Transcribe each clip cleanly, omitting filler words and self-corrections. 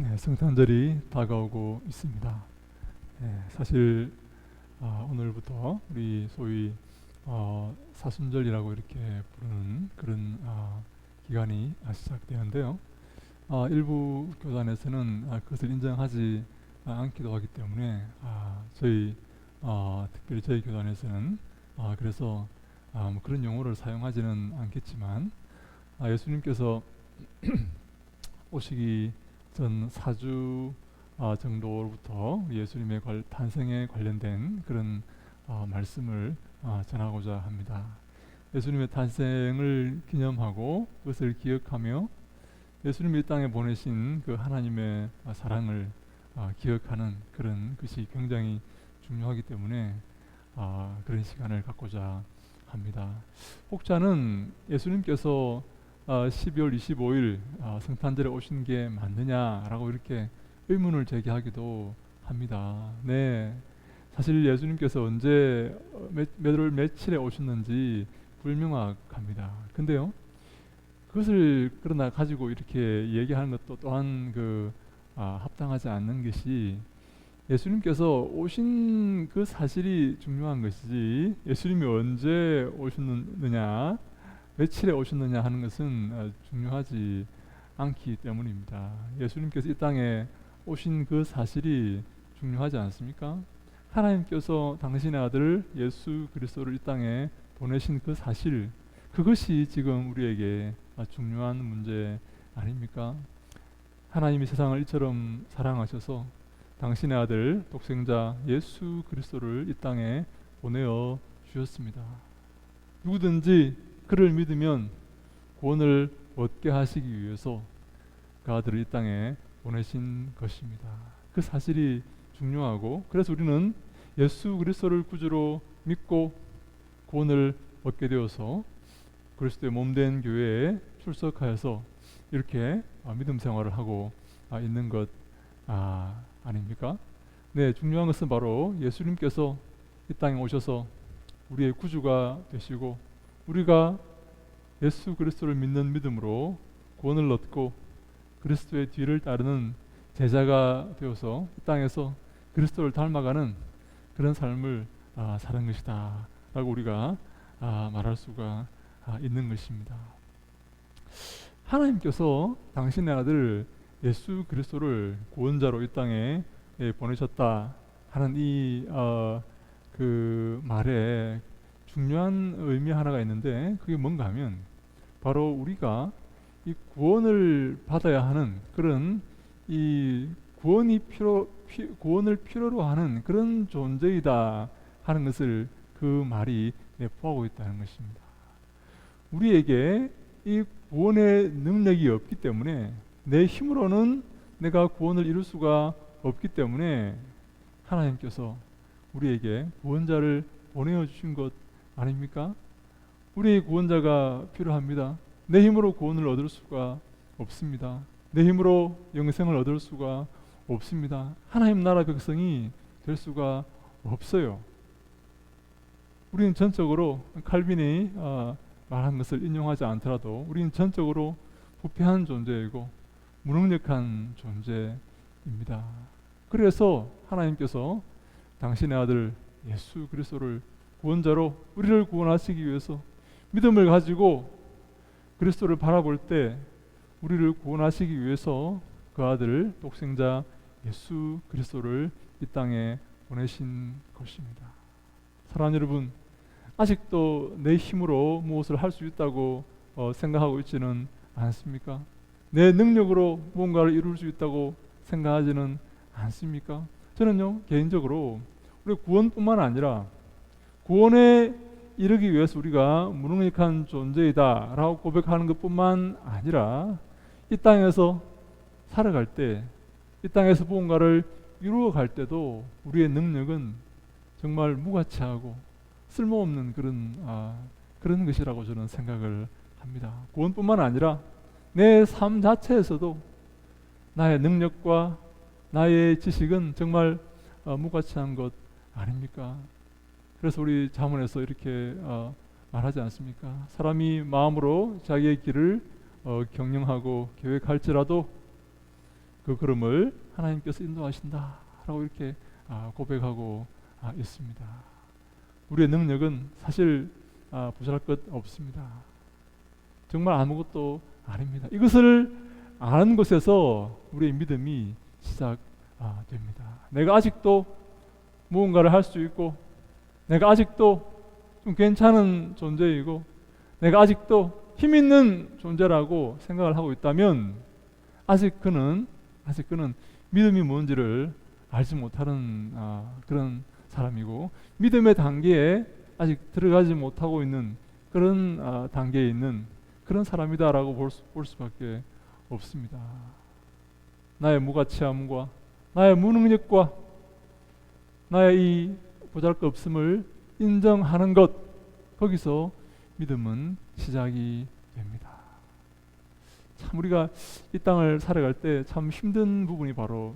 네, 성탄절이 다가오고 있습니다. 네, 사실 오늘부터 우리 소위 사순절이라고 이렇게 부르는 그런 기간이 시작되는데요. 일부 교단에서는 그것을 인정하지 않기도 하기 때문에 특별히 저희 교단에서는 그래서 뭐 그런 용어를 사용하지는 않겠지만 예수님께서 오시기 전 4주 정도로부터 예수님의 탄생에 관련된 그런 말씀을 전하고자 합니다. 예수님의 탄생을 기념하고 그것을 기억하며 예수님이 이 땅에 보내신 그 하나님의 사랑을 기억하는 그런 것이 굉장히 중요하기 때문에 그런 시간을 갖고자 합니다. 혹자는 예수님께서 12월 25일 성탄절에 오신 게 맞느냐라고 이렇게 의문을 제기하기도 합니다. 네, 사실 예수님께서 언제 몇월 며칠에 오셨는지 불명확합니다. 근데요, 그것을 그러나 가지고 이렇게 얘기하는 것도 또한 합당하지 않는 것이, 예수님께서 오신 그 사실이 중요한 것이지 예수님이 언제 오셨느냐 며칠에 오셨느냐 하는 것은 중요하지 않기 때문입니다. 예수님께서 이 땅에 오신 그 사실이 중요하지 않습니까? 하나님께서 당신의 아들 예수 그리스도를 이 땅에 보내신 그 사실, 그것이 지금 우리에게 중요한 문제 아닙니까? 하나님이 세상을 이처럼 사랑하셔서 당신의 아들 독생자 예수 그리스도를 이 땅에 보내어 주셨습니다. 누구든지 그를 믿으면 구원을 얻게 하시기 위해서 그 아들을 이 땅에 보내신 것입니다. 그 사실이 중요하고, 그래서 우리는 예수 그리스도를 구주로 믿고 구원을 얻게 되어서 그리스도의 몸된 교회에 출석하여서 이렇게 믿음 생활을 하고 있는 것 아닙니까? 네, 중요한 것은 바로 예수님께서 이 땅에 오셔서 우리의 구주가 되시고 우리가 예수 그리스도를 믿는 믿음으로 구원을 얻고 그리스도의 뒤를 따르는 제자가 되어서 이 땅에서 그리스도를 닮아가는 그런 삶을 사는 것이다 라고 우리가 말할 수가 있는 것입니다. 하나님께서 당신의 아들 예수 그리스도를 구원자로 이 땅에 보내셨다 하는 그 말에 중요한 의미 하나가 있는데, 그게 뭔가 하면 바로 우리가 이 구원을 받아야 하는 그런 구원을 필요로 하는 그런 존재이다 하는 것을 그 말이 내포하고 있다는 것입니다. 우리에게 이 구원의 능력이 없기 때문에, 내 힘으로는 내가 구원을 이룰 수가 없기 때문에 하나님께서 우리에게 구원자를 보내어 주신 것 아닙니까? 우리의 구원자가 필요합니다. 내 힘으로 구원을 얻을 수가 없습니다. 내 힘으로 영생을 얻을 수가 없습니다. 하나님 나라 백성이 될 수가 없어요. 우리는 전적으로 칼빈이 말한 것을 인용하지 않더라도 우리는 전적으로 부패한 존재이고 무능력한 존재입니다. 그래서 하나님께서 당신의 아들 예수 그리스도를 구원자로 우리를 구원하시기 위해서 믿음을 가지고 그리스도를 바라볼 때 우리를 구원하시기 위해서 그 아들 독생자 예수 그리스도를 이 땅에 보내신 것입니다. 사랑하는 여러분, 아직도 내 힘으로 무엇을 할 수 있다고 생각하고 있지는 않습니까? 내 능력으로 무언가를 이룰 수 있다고 생각하지는 않습니까? 저는요, 개인적으로 우리 구원뿐만 아니라 구원에 이르기 위해서 우리가 무능력한 존재이다 라고 고백하는 것뿐만 아니라 이 땅에서 살아갈 때, 이 땅에서 무언가를 이루어 갈 때도 우리의 능력은 정말 무가치하고 쓸모없는 그런 것이라고 저는 생각을 합니다. 구원뿐만 아니라 내 삶 자체에서도 나의 능력과 나의 지식은 정말 무가치한 것 아닙니까? 그래서 우리 잠언에서 이렇게 말하지 않습니까? 사람이 마음으로 자기의 길을 경영하고 계획할지라도 그 걸음을 하나님께서 인도하신다라고 이렇게 고백하고 있습니다. 우리의 능력은 사실 부자랄 것 없습니다. 정말 아무것도 아닙니다. 이것을 아는 것에서 우리의 믿음이 시작됩니다. 내가 아직도 무언가를 할 수 있고, 내가 아직도 좀 괜찮은 존재이고, 내가 아직도 힘 있는 존재라고 생각을 하고 있다면 아직 그는 믿음이 뭔지를 알지 못하는 그런 사람이고, 믿음의 단계에 아직 들어가지 못하고 있는 그런 단계에 있는 그런 사람이다라고 볼 수밖에 없습니다. 나의 무가치함과 나의 무능력과 나의 이 보잘것없음을 인정하는 것, 거기서 믿음은 시작이 됩니다. 참 우리가 이 땅을 살아갈 때 참 힘든 부분이 바로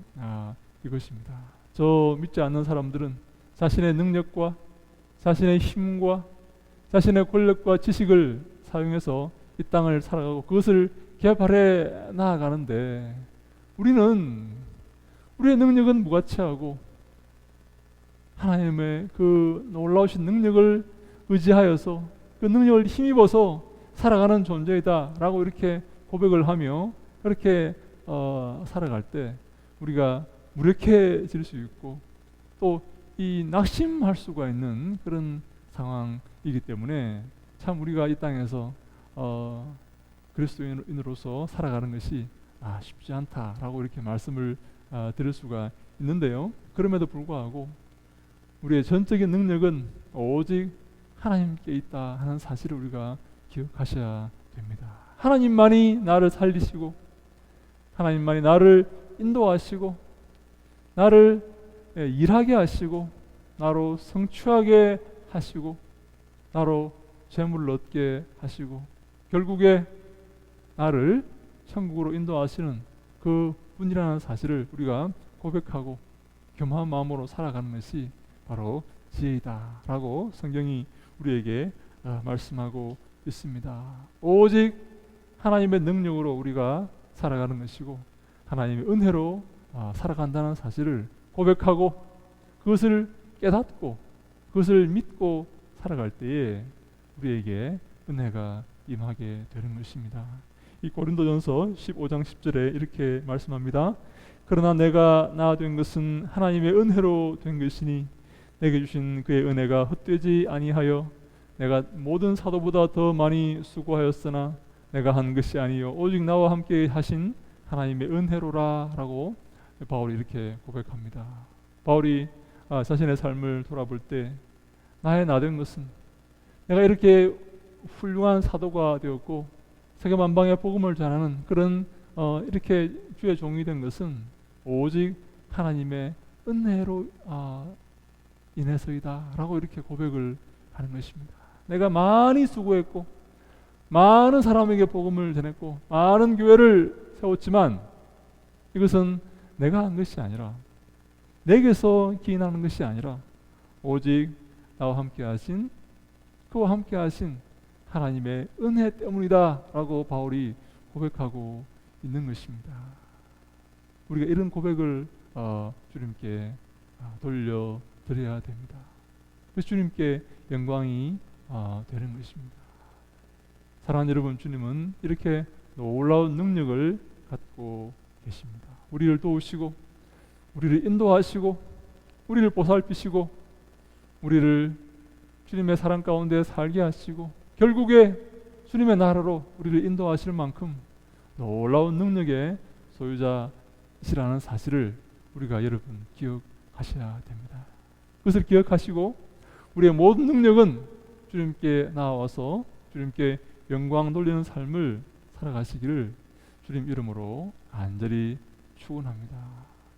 이것입니다. 저 믿지 않는 사람들은 자신의 능력과 자신의 힘과 자신의 권력과 지식을 사용해서 이 땅을 살아가고 그것을 개발해 나아가는데, 우리의 능력은 무가치하고 하나님의 그 놀라우신 능력을 의지하여서 그 능력을 힘입어서 살아가는 존재이다 라고 이렇게 고백을 하며 그렇게 살아갈 때 우리가 무력해질 수 있고 또 이 낙심할 수가 있는 그런 상황이기 때문에 참 우리가 이 땅에서 그리스도인으로서 살아가는 것이 쉽지 않다라고 이렇게 말씀을 드릴 수가 있는데요. 그럼에도 불구하고 우리의 전적인 능력은 오직 하나님께 있다 하는 사실을 우리가 기억하셔야 됩니다. 하나님만이 나를 살리시고 하나님만이 나를 인도하시고 나를 일하게 하시고 나로 성취하게 하시고 나로 재물을 얻게 하시고 결국에 나를 천국으로 인도하시는 그 분이라는 사실을 우리가 고백하고 겸허한 마음으로 살아가는 것이 바로 지혜이다 라고 성경이 우리에게 말씀하고 있습니다. 오직 하나님의 능력으로 우리가 살아가는 것이고 하나님의 은혜로 살아간다는 사실을 고백하고 그것을 깨닫고 그것을 믿고 살아갈 때에 우리에게 은혜가 임하게 되는 것입니다. 이 고린도전서 15장 10절에 이렇게 말씀합니다. 그러나 내가 나 된 것은 하나님의 은혜로 된 것이니 내게 주신 그의 은혜가 헛되지 아니하여 내가 모든 사도보다 더 많이 수고하였으나 내가 한 것이 아니요 오직 나와 함께 하신 하나님의 은혜로라 라고 바울이 이렇게 고백합니다. 바울이 자신의 삶을 돌아볼 때 나의 나 된 것은 내가 이렇게 훌륭한 사도가 되었고 세계 만방에 복음을 전하는 그런 이렇게 주의 종이 된 것은 오직 하나님의 은혜로 인해서이다 라고 이렇게 고백을 하는 것입니다. 내가 많이 수고했고 많은 사람에게 복음을 전했고 많은 교회를 세웠지만 이것은 내가 한 것이 아니라 내게서 기인하는 것이 아니라 오직 나와 함께 하신 그와 함께 하신 하나님의 은혜 때문이다 라고 바울이 고백하고 있는 것입니다. 우리가 이런 고백을 주님께 돌려드려야 됩니다. 그래서 주님께 영광이 되는 것입니다. 사랑하는 여러분, 주님은 이렇게 놀라운 능력을 갖고 계십니다. 우리를 도우시고 우리를 인도하시고 우리를 보살피시고 우리를 주님의 사랑 가운데 살게 하시고 결국에 주님의 나라로 우리를 인도하실 만큼 놀라운 능력의 소유자이시라는 사실을 우리가 여러분 기억하셔야 됩니다. 그것을 기억하시고 우리의 모든 능력은 주님께 나와서 주님께 영광 돌리는 삶을 살아가시기를 주님 이름으로 간절히 축원합니다.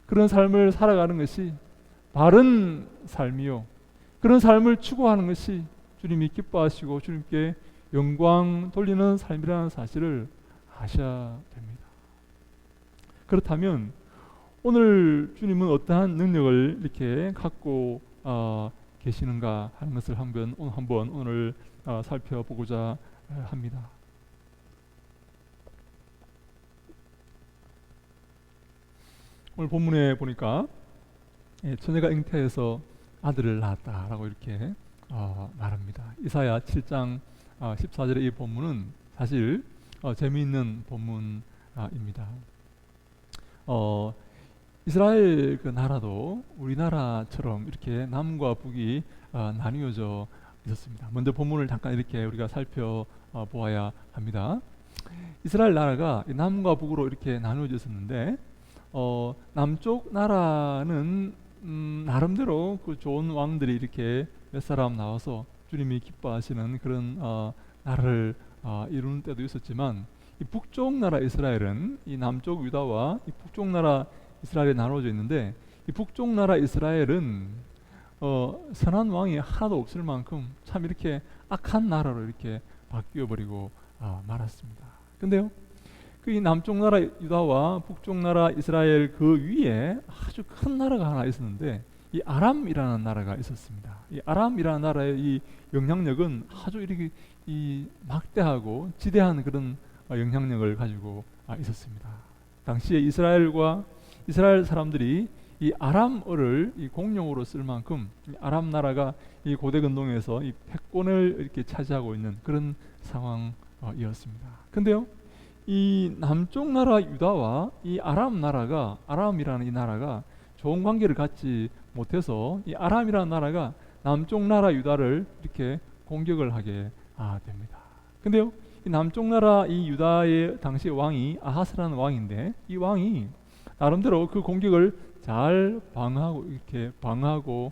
그런 삶을 살아가는 것이 바른 삶이요 그런 삶을 추구하는 것이 주님이 기뻐하시고 주님께 영광 돌리는 삶이라는 사실을 아셔야 됩니다. 그렇다면 오늘 주님은 어떠한 능력을 이렇게 갖고 계시는가 하는 것을 한번 오늘 살펴보고자 합니다. 오늘 본문에 보니까 처녀가 잉태해서 아들을 낳았다라고 이렇게 말합니다. 이사야 7장 14절의 이 본문은 사실 재미있는 본문입니다. 이스라엘 그 나라도 우리나라처럼 이렇게 남과 북이 나뉘어져 있었습니다. 먼저 본문을 잠깐 이렇게 우리가 살펴보아야 합니다. 이스라엘 나라가 남과 북으로 이렇게 나누어져 있었는데 남쪽 나라는 나름대로 그 좋은 왕들이 이렇게 몇 사람 나와서 주님이 기뻐하시는 그런 나라를 이루는 때도 있었지만 이 북쪽 나라 이스라엘은 이 남쪽 유다와 이 북쪽 나라 이스라엘이 나눠져 있는데 이 북쪽 나라 이스라엘은 선한 왕이 하나도 없을 만큼 참 이렇게 악한 나라로 이렇게 바뀌어 버리고 말았습니다. 근데요, 그 이 남쪽 나라 유다와 북쪽 나라 이스라엘 그 위에 아주 큰 나라가 하나 있었는데 이 아람이라는 나라가 있었습니다. 이 아람이라는 나라의 이 영향력은 아주 이렇게 이 막대하고 지대한 그런 영향력을 가지고 있었습니다. 당시에 이스라엘 사람들이 이 아람어를 이 공용어로 쓸 만큼 이 아람 나라가 이 고대 근동에서 이 패권을 이렇게 차지하고 있는 그런 상황이었습니다. 근데요, 이 남쪽 나라 유다와 이 아람 나라가 아람이라는 이 나라가 좋은 관계를 갖지 못해서 이 아람이라는 나라가 남쪽 나라 유다를 이렇게 공격을 하게 됩니다. 근데요, 이 남쪽 나라 이 유다의 당시 왕이 아하스라는 왕인데 이 왕이 나름대로 그 공격을 잘 방어하고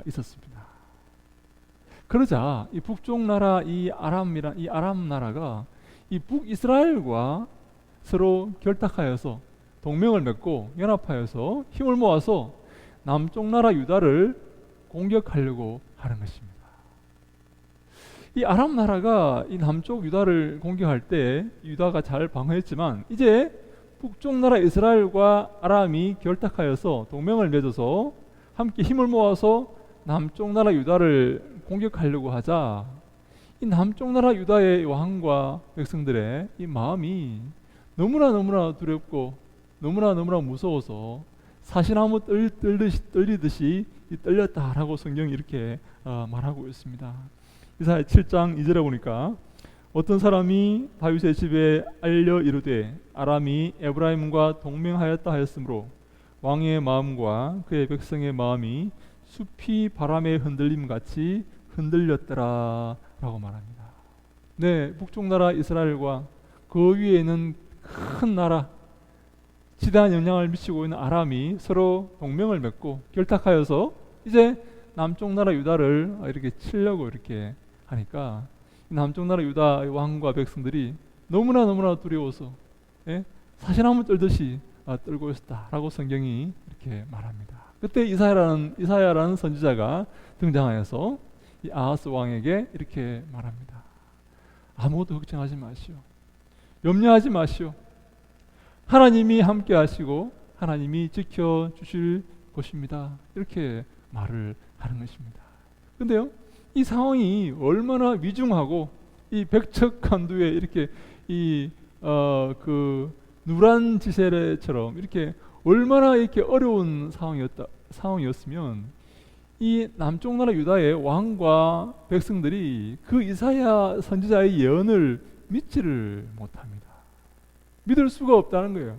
있었습니다. 그러자 이 북쪽 나라 이 아람 나라가 이 북이스라엘과 서로 결탁하여서 동맹을 맺고 연합하여서 힘을 모아서 남쪽 나라 유다를 공격하려고 하는 것입니다. 이 아람 나라가 이 남쪽 유다를 공격할 때 유다가 잘 방어했지만 이제 북쪽 나라 이스라엘과 아람이 결탁하여서 동맹을 맺어서 함께 힘을 모아서 남쪽 나라 유다를 공격하려고 하자 이 남쪽 나라 유다의 왕과 백성들의 이 마음이 너무나 두렵고 너무나 무서워서 사시나무 떨리듯이 떨렸다라고 성경이 이렇게 말하고 있습니다. 이사야 7장 2절에 보니까 어떤 사람이 다윗의 집에 알려 이르되 아람이 에브라임과 동맹하였다 하였으므로 왕의 마음과 그의 백성의 마음이 숲이 바람에 흔들림 같이 흔들렸더라 라고 말합니다. 네, 북쪽 나라 이스라엘과 그 위에 있는 큰 나라 지대한 영향을 미치고 있는 아람이 서로 동맹을 맺고 결탁하여서 이제 남쪽 나라 유다를 이렇게 치려고 이렇게 하니까 남쪽 나라 유다의 왕과 백성들이 너무나 두려워서 사시나무 떨듯이 떨고 있었다라고 성경이 이렇게 말합니다. 그때 이사야라는 선지자가 등장하여서 이 아하스 왕에게 이렇게 말합니다. 아무것도 걱정하지 마시오. 염려하지 마시오. 하나님이 함께 하시고 하나님이 지켜주실 것입니다. 이렇게 말을 하는 것입니다. 근데요, 이 상황이 얼마나 위중하고 이 백척간두에 이렇게 그 누란 지세례처럼 이렇게 얼마나 이렇게 어려운 상황이었으면 이 남쪽 나라 유다의 왕과 백성들이 그 이사야 선지자의 예언을 믿지를 못합니다. 믿을 수가 없다는 거예요.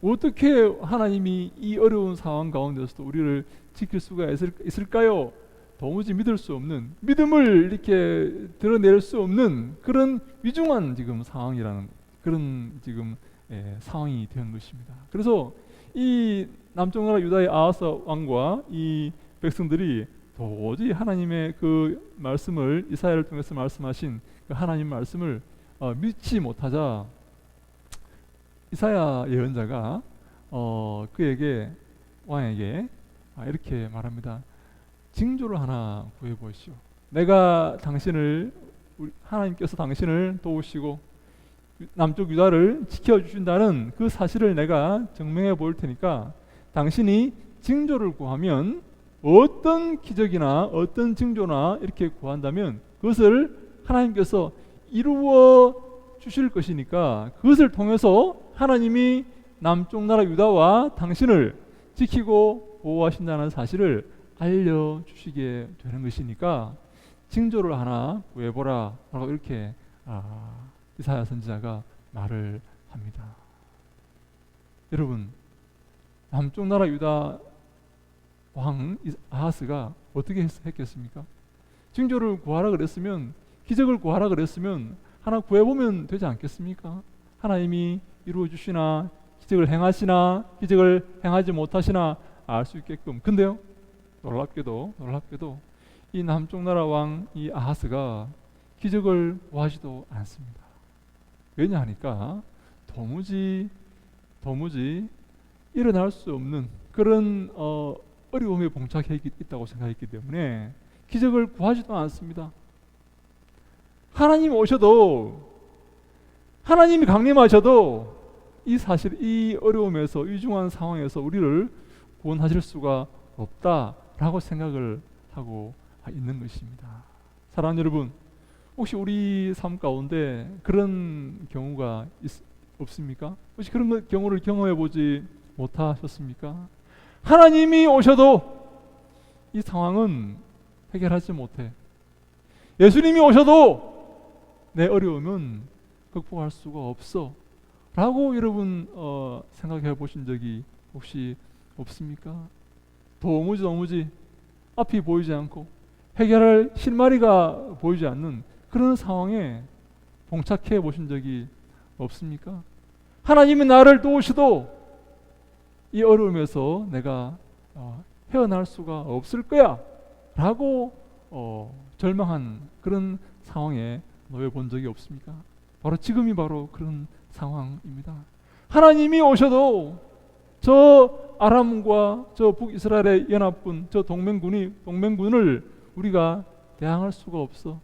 어떻게 하나님이 이 어려운 상황 가운데서도 우리를 지킬 수가 있을까요? 도무지 믿을 수 없는, 믿음을 이렇게 드러낼 수 없는 그런 위중한 지금 상황이라는 그런 지금 상황이 된 것입니다. 그래서 이 남쪽 나라 유다의 아하스 왕과 이 백성들이 도저히 하나님의 그 말씀을 이사야를 통해서 말씀하신 그 하나님 말씀을 믿지 못하자 이사야 예언자가 왕에게 이렇게 말합니다. 징조를 하나 구해보시오. 내가 하나님께서 당신을 도우시고 남쪽 유다를 지켜주신다는 그 사실을 내가 증명해 볼 테니까 당신이 징조를 구하면 어떤 기적이나 어떤 징조나 이렇게 구한다면 그것을 하나님께서 이루어 주실 것이니까 그것을 통해서 하나님이 남쪽 나라 유다와 당신을 지키고 보호하신다는 사실을 알려주시게 되는 것이니까 징조를 하나 구해보라 라고 이렇게 이사야 선지자가 말을 합니다. 여러분, 남쪽 나라 유다 왕 아하스가 어떻게 했겠습니까? 징조를 구하라 그랬으면, 기적을 구하라 그랬으면 하나 구해보면 되지 않겠습니까? 하나님이 이루어 주시나, 기적을 행하시나, 기적을 행하지 못하시나 알 수 있게끔. 근데요, 놀랍게도 이 남쪽 나라 왕 이 아하스가 기적을 구하지도 않습니다. 왜냐하니까 도무지 일어날 수 없는 그런 어려움에 봉착해 있다고 생각했기 때문에 기적을 구하지도 않습니다. 하나님 오셔도, 하나님이 강림하셔도 이 사실, 이 어려움에서, 위중한 상황에서 우리를 구원하실 수가 없다라고 생각을 하고 있는 것입니다. 사랑하는 여러분, 혹시 우리 삶 가운데 그런 경우가 없습니까? 혹시 그런 경우를 경험해 보지 못하셨습니까? 하나님이 오셔도 이 상황은 해결하지 못해. 예수님이 오셔도 내 어려움은 극복할 수가 없어 라고 여러분 생각해 보신 적이 혹시 없습니까? 도무지 앞이 보이지 않고 해결할 실마리가 보이지 않는 그런 상황에 봉착해 보신 적이 없습니까? 하나님이 나를 도우셔도 이 어려움에서 내가 헤어날 수가 없을 거야 라고 절망한 그런 상황에 놓여 본 적이 없습니까? 바로 지금이 바로 그런 상황입니다. 하나님이 오셔도 저 아람과 저 북이스라엘의 연합군, 저 동맹군을 우리가 대항할 수가 없어.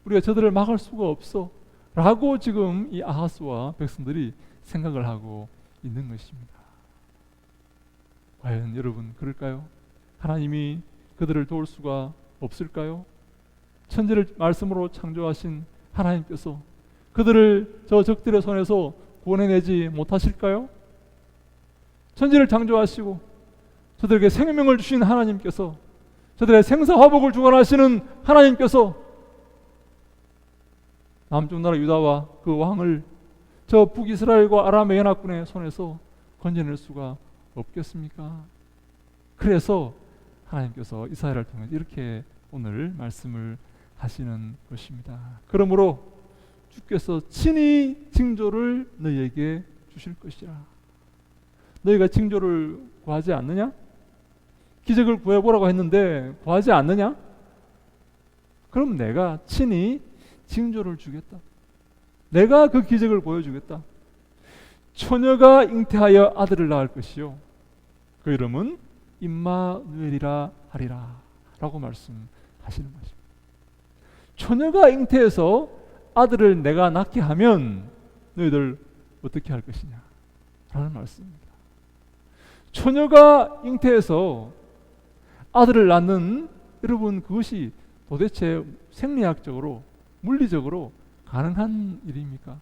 우리가 저들을 막을 수가 없어 라고 지금 이 아하스와 백성들이 생각을 하고 있는 것입니다. 과연 여러분 그럴까요? 하나님이 그들을 도울 수가 없을까요? 천지를 말씀으로 창조하신 하나님께서 그들을 저 적들의 손에서 구원해내지 못하실까요? 천지를 창조하시고 저들에게 생명을 주신 하나님께서, 저들의 생사화복을 주관하시는 하나님께서 남쪽 나라 유다와 그 왕을 저 북이스라엘과 아람의 연합군의 손에서 건져낼 수가 없겠습니까? 그래서 하나님께서 이사야를 통해 이렇게 오늘 말씀을 하시는 것입니다. 그러므로 주께서 친히 징조를 너희에게 주실 것이라. 너희가 징조를 구하지 않느냐? 기적을 구해보라고 했는데 구하지 않느냐? 그럼 내가 친히 징조를 주겠다. 내가 그 기적을 보여주겠다. 처녀가 잉태하여 아들을 낳을 것이요 그 이름은 임마누엘이라 하리라 라고 말씀하시는 것입니다. 처녀가 잉태해서 아들을 내가 낳게 하면 너희들 어떻게 할 것이냐 라는 말씀입니다. 처녀가 잉태해서 아들을 낳는, 여러분 그것이 도대체 생리학적으로, 물리적으로 가능한 일입니까?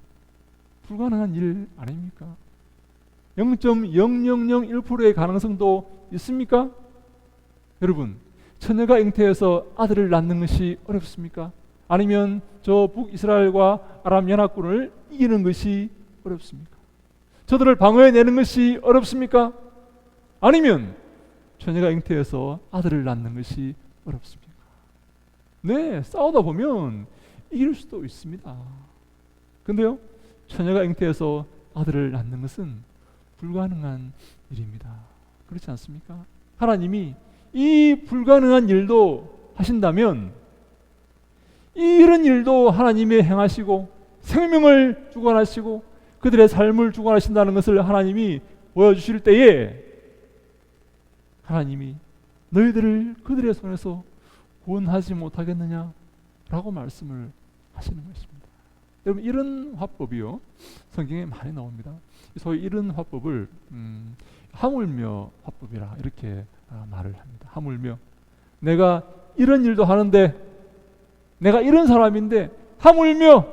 불가능한 일 아닙니까? 0.0001%의 가능성도 있습니까? 여러분, 처녀가 잉태해서 아들을 낳는 것이 어렵습니까? 아니면 저 북이스라엘과 아람 연합군을 이기는 것이 어렵습니까? 저들을 방어해내는 것이 어렵습니까? 아니면 처녀가 잉태해서 아들을 낳는 것이 어렵습니까? 네, 싸우다 보면 이길 수도 있습니다. 근데요, 처녀가 잉태해서 아들을 낳는 것은 불가능한 일입니다. 그렇지 않습니까? 하나님이 이 불가능한 일도 하신다면 이런 일도 하나님이 행하시고 생명을 주관하시고 그들의 삶을 주관하신다는 것을 하나님이 보여주실 때에 하나님이 너희들을 그들의 손에서 구원하지 못하겠느냐 라고 말씀을 하시는 것입니다. 여러분, 이런 화법이요 성경에 많이 나옵니다. 소위 이런 화법을 하물며 화법이라 이렇게 말을 합니다. 하물며, 내가 이런 일도 하는데, 내가 이런 사람인데 하물며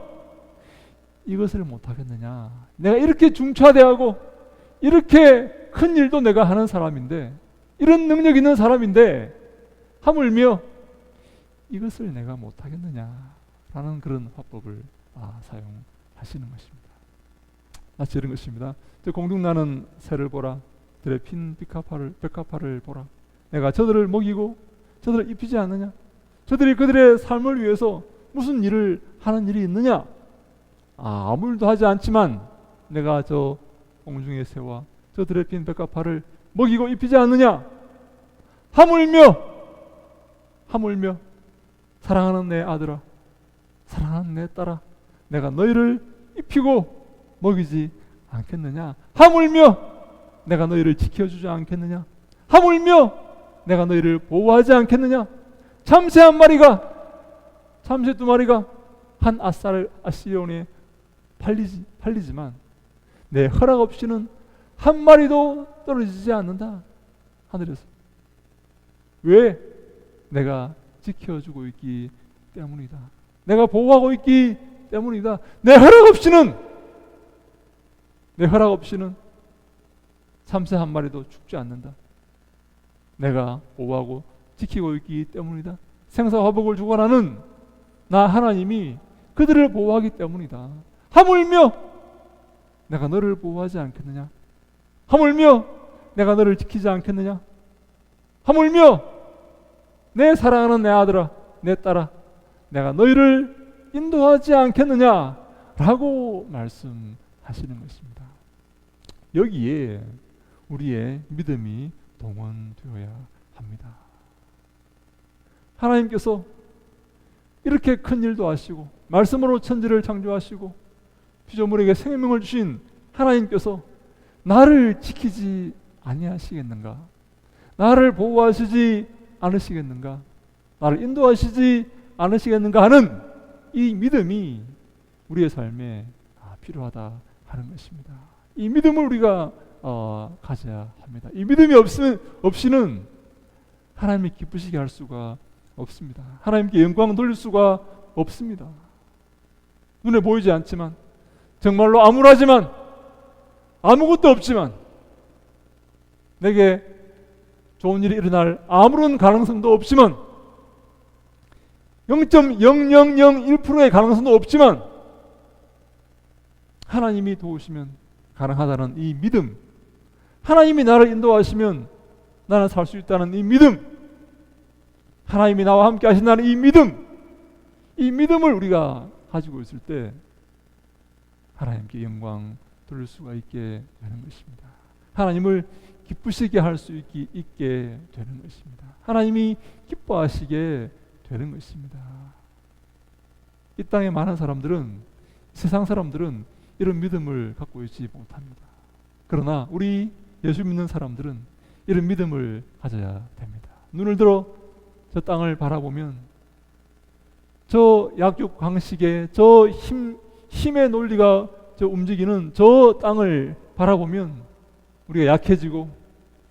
이것을 못하겠느냐, 내가 이렇게 중차대하고 이렇게 큰 일도 내가 하는 사람인데, 이런 능력 있는 사람인데 하물며 이것을 내가 못하겠느냐라는 그런 화법을 사용하시는 것입니다. 마치 이런 것입니다. 저 공중나는 새를 보라. 들의 핀 벽화파를 보라. 내가 저들을 먹이고 저들을 입히지 않느냐? 저들이 그들의 삶을 위해서 무슨 일을 하는 일이 있느냐? 아무 일도 하지 않지만 내가 저 공중의 새와 저들의 핀 벽화파를 먹이고 입히지 않느냐? 하물며 사랑하는 내 아들아, 사랑하는 내 딸아, 내가 너희를 입히고 먹이지 않겠느냐? 하물며 내가 너희를 지켜주지 않겠느냐? 하물며 내가 너희를 보호하지 않겠느냐? 참새 한 마리가, 참새 두 마리가 한 아시리온에 팔리지만 내 허락 없이는 한 마리도 떨어지지 않는다, 하늘에서. 왜? 내가 지켜주고 있기 때문이다. 내가 보호하고 있기 때문이다. 내 허락 없이는 참새 한 마리도 죽지 않는다. 내가 보호하고 지키고 있기 때문이다. 생사화복을 주관하는 나 하나님이 그들을 보호하기 때문이다. 하물며 내가 너를 보호하지 않겠느냐? 하물며 내가 너를 지키지 않겠느냐? 하물며 내 사랑하는 내 아들아, 내 딸아, 내가 너희를 인도하지 않겠느냐? 라고 말씀하시는 것입니다. 여기에 우리의 믿음이 동원되어야 합니다. 하나님께서 이렇게 큰 일도 하시고 말씀으로 천지를 창조하시고 피조물에게 생명을 주신 하나님께서 나를 지키지 아니하시겠는가? 나를 보호하시지 않으시겠는가? 나를 인도하시지 않으시겠는가 하는 이 믿음이 우리의 삶에 필요하다 하는 것입니다. 이 믿음을 우리가 가져야 합니다. 이 믿음이 없이는 하나님이 기쁘시게 할 수가 없습니다. 하나님께 영광 돌릴 수가 없습니다. 눈에 보이지 않지만, 정말로 암울하지만, 아무것도 없지만, 내게 좋은 일이 일어날 아무런 가능성도 없지만, 0.0001%의 가능성도 없지만 하나님이 도우시면 가능하다는 이 믿음, 하나님이 나를 인도하시면 나는 살 수 있다는 이 믿음, 하나님이 나와 함께 하신다는 이 믿음, 이 믿음을 우리가 가지고 있을 때 하나님께 영광 돌릴 수가 있게 되는 것입니다. 하나님을 기쁘시게 할 수 있게 되는 것입니다. 하나님이 기뻐하시게 되는 것입니다. 이 땅에 많은 사람들은, 세상 사람들은 이런 믿음을 갖고 있지 못합니다. 그러나 우리 예수 믿는 사람들은 이런 믿음을 가져야 됩니다. 눈을 들어 저 땅을 바라보면 저 약육강식의 저 힘의 논리가 저 움직이는 저 땅을 바라보면 우리가 약해지고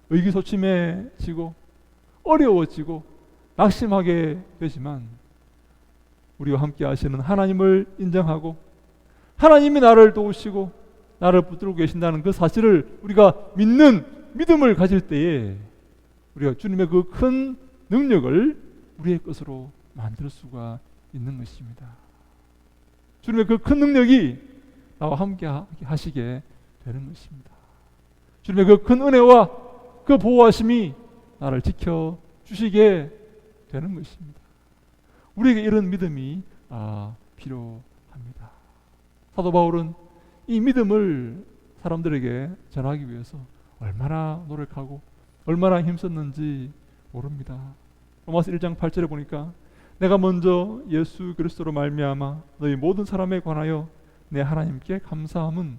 의기소침해지고 어려워지고 낙심하게 되지만, 우리와 함께 하시는 하나님을 인정하고 하나님이 나를 도우시고 나를 붙들고 계신다는 그 사실을 우리가 믿는 믿음을 가질 때에 우리가 주님의 그 큰 능력을 우리의 것으로 만들 수가 있는 것입니다. 주님의 그 큰 능력이 나와 함께 하시게 되는 것입니다. 주님의 그 큰 은혜와 그 보호하심이 나를 지켜주시게 되는 것입니다. 우리에게 이런 믿음이 필요합니다. 사도 바울은 이 믿음을 사람들에게 전하기 위해서 얼마나 노력하고 얼마나 힘썼는지 모릅니다. 로마서 1장 8절에 보니까 내가 먼저 예수 그리스도로 말미암아 너희 모든 사람에 관하여 내 하나님께 감사함은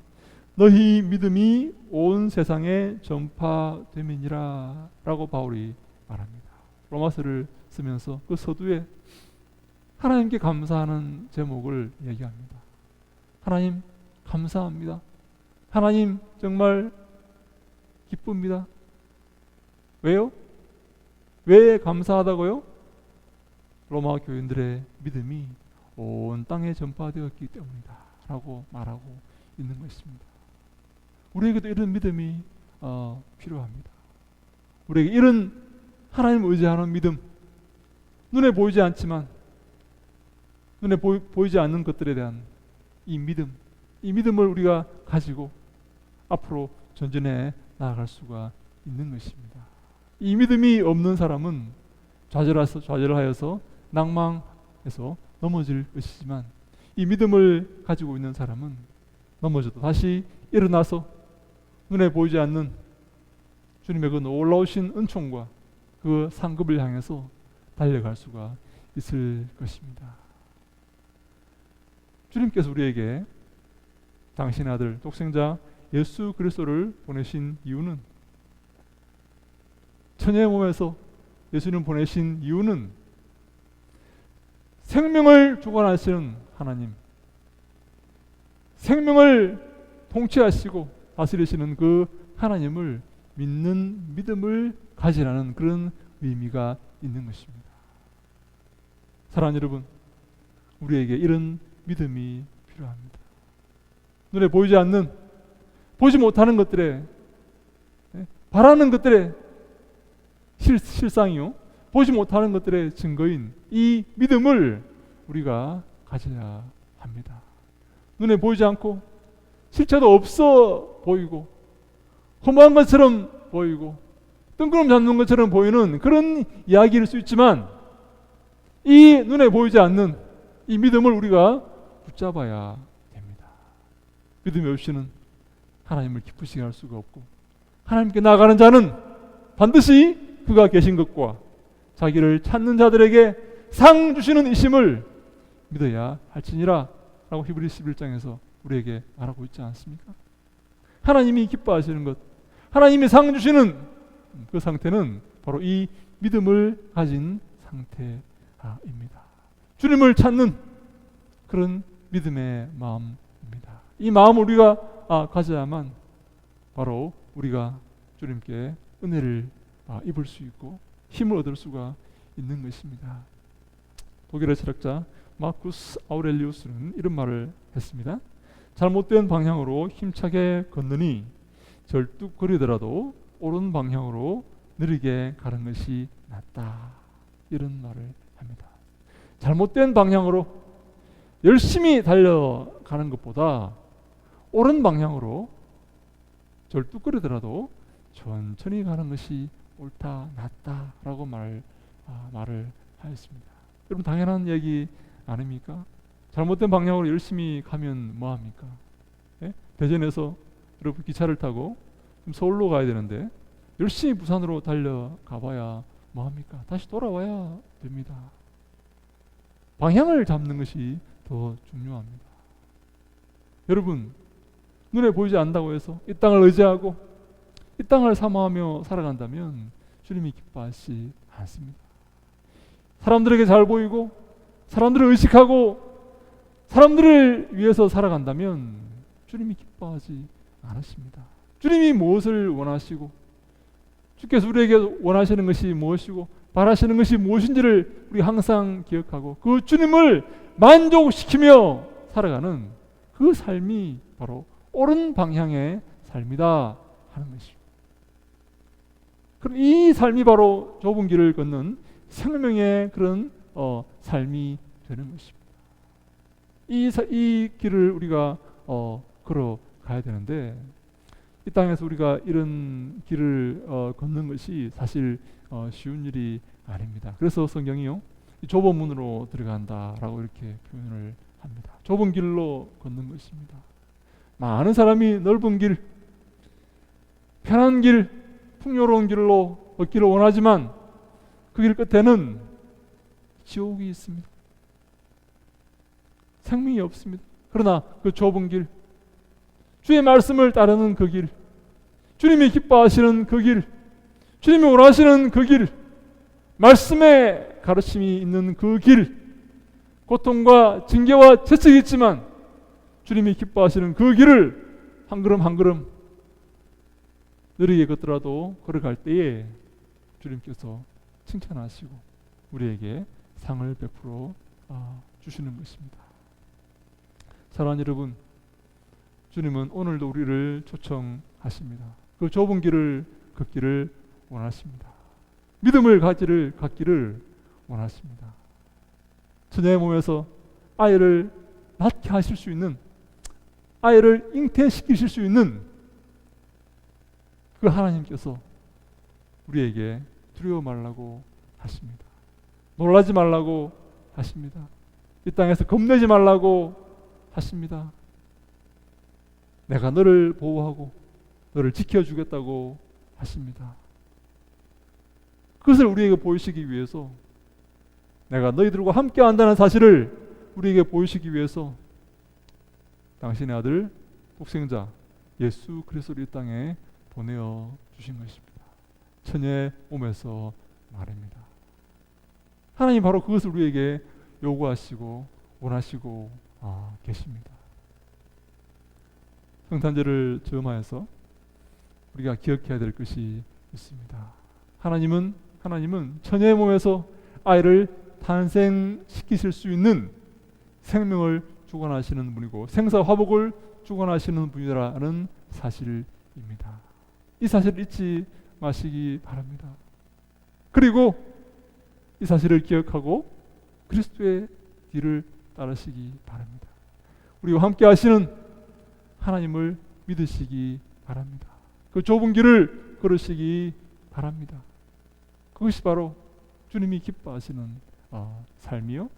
너희 믿음이 온 세상에 전파됨이니라 라고 바울이 말합니다. 로마서를 쓰면서 그 서두에 하나님께 감사하는 제목을 얘기합니다. 하나님 감사합니다. 하나님 정말 기쁩니다. 왜요? 왜 감사하다고요? 로마 교인들의 믿음이 온 땅에 전파되었기 때문이다 라고 말하고 있는 것입니다. 우리에게도 이런 믿음이 필요합니다. 우리에게 이런 하나님을 의지하는 믿음, 눈에 보이지 않지만 눈에 보이지 않는 것들에 대한 이 믿음을 우리가 가지고 앞으로 전진해 나아갈 수가 있는 것입니다. 이 믿음이 없는 사람은 좌절하여서 낭망해서 넘어질 것이지만, 이 믿음을 가지고 있는 사람은 넘어져도 다시 일어나서 눈에 보이지 않는 주님의 그 놀라우신 은총과 그 상급을 향해서 달려갈 수가 있을 것입니다. 주님께서 우리에게 당신의 아들 독생자 예수 그리스도를 보내신 이유는, 처녀의 몸에서 예수님 보내신 이유는 생명을 주관하시는 하나님, 생명을 통치하시고 다스리시는 그 하나님을 믿는 믿음을 가지라는 그런 의미가 있는 것입니다. 사랑하는 여러분, 우리에게 이런 믿음이 필요합니다. 눈에 보이지 않는, 보지 못하는 것들에, 바라는 것들에 실상이요, 보지 못하는 것들의 증거인 이 믿음을 우리가 가져야 합니다. 눈에 보이지 않고 실체도 없어 보이고 허무한 것처럼 보이고 뜬구름 잡는 것처럼 보이는 그런 이야기일 수 있지만, 이 눈에 보이지 않는 이 믿음을 우리가 붙잡아야 됩니다. 믿음이 없이는 하나님을 기쁘시게 할 수가 없고, 하나님께 나아가는 자는 반드시 그가 계신 것과 자기를 찾는 자들에게 상 주시는 이심을 믿어야 할지니라 라고 히브리서 11장에서 우리에게 말하고 있지 않습니까? 하나님이 기뻐하시는 것, 하나님이 상 주시는 그 상태는 바로 이 믿음을 가진 상태입니다. 주님을 찾는 그런 믿음의 마음입니다. 이 마음을 우리가 가져야만 바로 우리가 주님께 은혜를 입을 수 있고 힘을 얻을 수가 있는 것입니다. 독일의 철학자 마쿠스 아우렐리우스는 이런 말을 했습니다. 잘못된 방향으로 힘차게 걷느니 절뚝거리더라도 옳은 방향으로 느리게 가는 것이 낫다. 이런 말을 합니다. 잘못된 방향으로 열심히 달려가는 것보다 옳은 방향으로 절뚝거리더라도 천천히 가는 것이 옳다, 낫다 라고 말을 하였습니다. 여러분, 당연한 얘기 아닙니까? 잘못된 방향으로 열심히 가면 뭐합니까? 대전에서 여러분 기차를 타고 서울로 가야 되는데 열심히 부산으로 달려가 봐야 뭐합니까? 다시 돌아와야 됩니다. 방향을 잡는 것이 더 중요합니다. 여러분, 눈에 보이지 않는다고 해서 이 땅을 의지하고 이 땅을 사모하며 살아간다면 주님이 기뻐하시지 않습니다. 사람들에게 잘 보이고 사람들을 의식하고 사람들을 위해서 살아간다면 주님이 기뻐하지 않으십니다. 주님이 무엇을 원하시고 주께서 우리에게 원하시는 것이 무엇이고 바라시는 것이 무엇인지를 우리 항상 기억하고 그 주님을 만족시키며 살아가는 그 삶이 바로 옳은 방향의 삶이다 하는 것입니다. 그럼 이 삶이 바로 좁은 길을 걷는 생명의 그런 삶이 되는 것입니다. 이 길을 우리가 걸어가야 되는데 이 땅에서 우리가 이런 길을 걷는 것이 사실 쉬운 일이 아닙니다. 그래서 성경이요, 좁은 문으로 들어간다라고 이렇게 표현을 합니다. 좁은 길로 걷는 것입니다. 많은 사람이 넓은 길, 편한 길, 풍요로운 길로 걷기를 원하지만 그 길 끝에는 지옥이 있습니다. 생명이 없습니다. 그러나 그 좁은 길, 주의 말씀을 따르는 그 길, 주님이 기뻐하시는 그 길, 주님이 원하시는 그 길, 말씀의 가르침이 있는 그 길, 고통과 징계와 채찍이 있지만 주님이 기뻐하시는 그 길을 한 걸음 한 걸음 느리게 걷더라도 걸어갈 때에 주님께서 칭찬하시고 우리에게 상을 베풀어 주시는 것입니다. 사랑하는 여러분, 주님은 오늘도 우리를 초청하십니다. 그 좁은 길을 걷기를 원하십니다. 믿음을 갖기를 원하십니다. 처녀의 몸에서 아이를 낳게 하실 수 있는, 아이를 잉태시키실 수 있는 그 하나님께서 우리에게 두려워 말라고 하십니다. 놀라지 말라고 하십니다. 이 땅에서 겁내지 말라고 하십니다. 내가 너를 보호하고 너를 지켜주겠다고 하십니다. 그것을 우리에게 보이시기 위해서, 내가 너희들과 함께 한다는 사실을 우리에게 보이시기 위해서 당신의 아들 독생자 예수 그리스도를 이 땅에 보내어 주신 것입니다. 처녀의 몸에서 말입니다. 하나님 바로 그것을 우리에게 요구하시고 원하시고 계십니다. 성탄절을 즈음하여서 우리가 기억해야 될 것이 있습니다. 하나님은 처녀의 몸에서 아이를 탄생시키실 수 있는 생명을 주관하시는 분이고 생사화복을 주관하시는 분이라는 사실입니다. 이 사실을 잊지 마시기 바랍니다. 그리고 이 사실을 기억하고 그리스도의 뒤를 따르시기 바랍니다. 우리와 함께 하시는 하나님을 믿으시기 바랍니다. 그 좁은 길을 걸으시기 바랍니다. 그것이 바로 주님이 기뻐하시는 삶이요,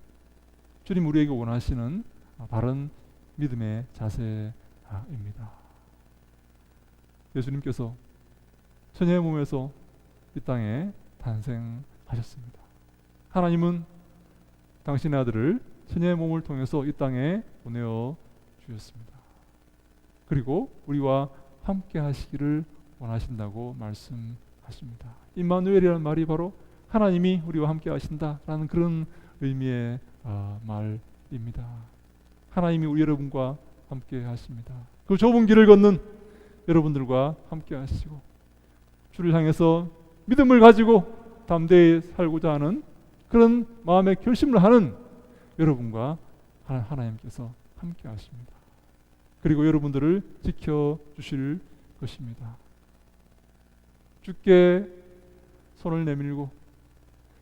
주님 우리에게 원하시는 바른 믿음의 자세입니다. 예수님께서 처녀의 몸에서 이 땅에 탄생하셨습니다. 하나님은 당신의 아들을 처녀의 몸을 통해서 이 땅에 보내어 주셨습니다. 그리고 우리와 함께 하시기를 원하신다고 말씀하십니다. 임마누엘이라는 말이 바로 하나님이 우리와 함께 하신다라는 그런 의미의 말입니다. 하나님이 우리 여러분과 함께 하십니다. 그 좁은 길을 걷는 여러분들과 함께 하시고 주를 향해서 믿음을 가지고 담대히 살고자 하는 그런 마음의 결심을 하는 여러분과 하나님께서 함께 하십니다. 그리고 여러분들을 지켜주실 것입니다. 주께 손을 내밀고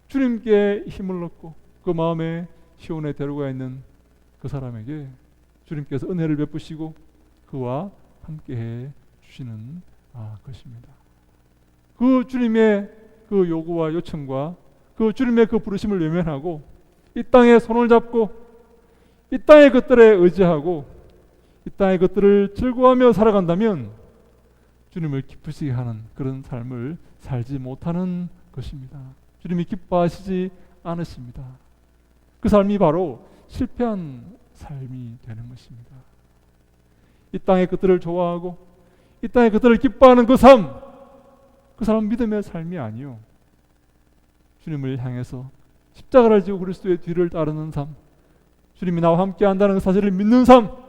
주님께 힘을 얻고 그 마음에 시온의 대로가 있는 그 사람에게 주님께서 은혜를 베푸시고 그와 함께해 주시는 것입니다. 그 주님의 그 요구와 요청과 그 주님의 그 부르심을 외면하고 이 땅에 손을 잡고 이 땅의 것들에 의지하고 이 땅의 것들을 즐거워하며 살아간다면 주님을 기쁘시게 하는 그런 삶을 살지 못하는 것입니다. 주님이 기뻐하시지 않으십니다. 그 삶이 바로 실패한 삶이 되는 것입니다. 이 땅의 것들을 좋아하고 이 땅의 것들을 기뻐하는 그 삶은 믿음의 삶이 아니요, 주님을 향해서 십자가를 지고 그리스도의 뒤를 따르는 삶, 주님이 나와 함께 한다는 그 사실을 믿는 삶,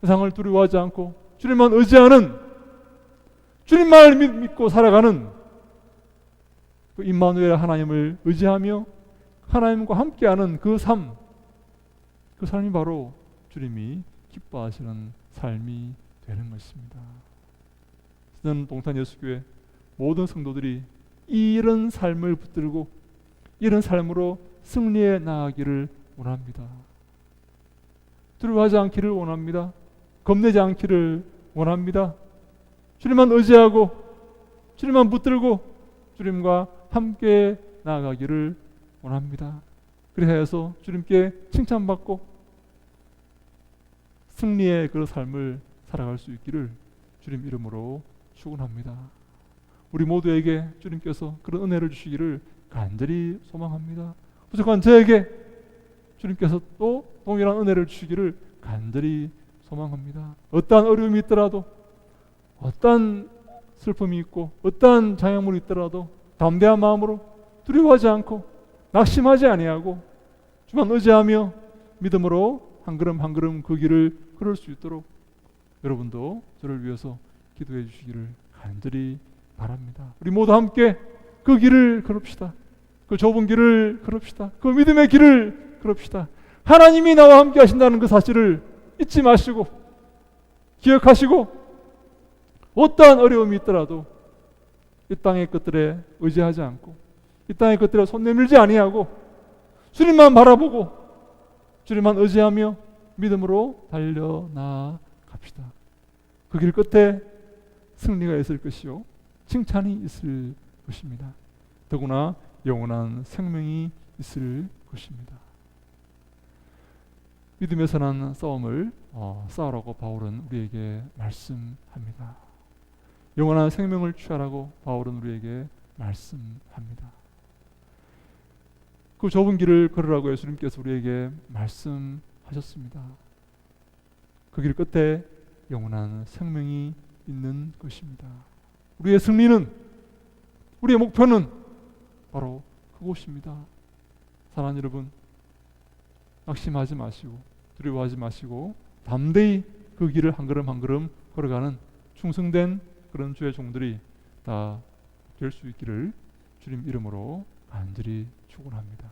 세상을 두려워하지 않고 주님만 의지하는, 주님만을 믿고 살아가는 그 임마누엘 하나님을 의지하며 하나님과 함께하는 그 삶이 바로 주님이 기뻐하시는 삶이 되는 것입니다. 저는 동탄예수교회 모든 성도들이 이런 삶을 붙들고 이런 삶으로 승리해 나가기를 원합니다. 두려워하지 않기를 원합니다. 겁내지 않기를 원합니다. 주님만 의지하고 주님만 붙들고 주님과 함께 나아가기를 원합니다. 그래서 주님께 칭찬받고 승리의 그 삶을 살아갈 수 있기를 주님 이름으로 축원합니다. 우리 모두에게 주님께서 그런 은혜를 주시기를 간절히 소망합니다. 부족한 저에게 주님께서 또 동일한 은혜를 주시기를 간절히 소망합니다. 어떠한 어려움이 있더라도, 어떠한 슬픔이 있고 어떠한 장애물이 있더라도 담대한 마음으로 두려워하지 않고 낙심하지 아니하고 주만 의지하며 믿음으로 한 걸음 한 걸음 그 길을 걸을 수 있도록 여러분도 저를 위해서 기도해 주시기를 간절히 바랍니다. 우리 모두 함께 그 길을 걸읍시다. 그 좁은 길을 걸읍시다. 그 믿음의 길을 걸읍시다. 하나님이 나와 함께 하신다는 그 사실을 잊지 마시고 기억하시고 어떠한 어려움이 있더라도 이 땅의 것들에 의지하지 않고 이 땅의 것들에 손 내밀지 아니하고 주님만 바라보고 주님만 의지하며 믿음으로 달려나갑시다. 그 길 끝에 승리가 있을 것이요 칭찬이 있을 것입니다. 더구나 영원한 생명이 있을 것입니다. 믿음에서 난 싸움을 싸우라고 바울은 우리에게 말씀합니다. 영원한 생명을 취하라고 바울은 우리에게 말씀합니다. 그 좁은 길을 걸으라고 예수님께서 우리에게 말씀하셨습니다. 그 길 끝에 영원한 생명이 있는 것입니다. 우리의 승리는, 우리의 목표는 바로 그곳입니다. 사랑하는 여러분, 낙심하지 마시고 두려워하지 마시고 담대히 그 길을 한 걸음 한 걸음 걸어가는 충성된 그런 주의 종들이 다 될 수 있기를 주님 이름으로 간절히 축원합니다.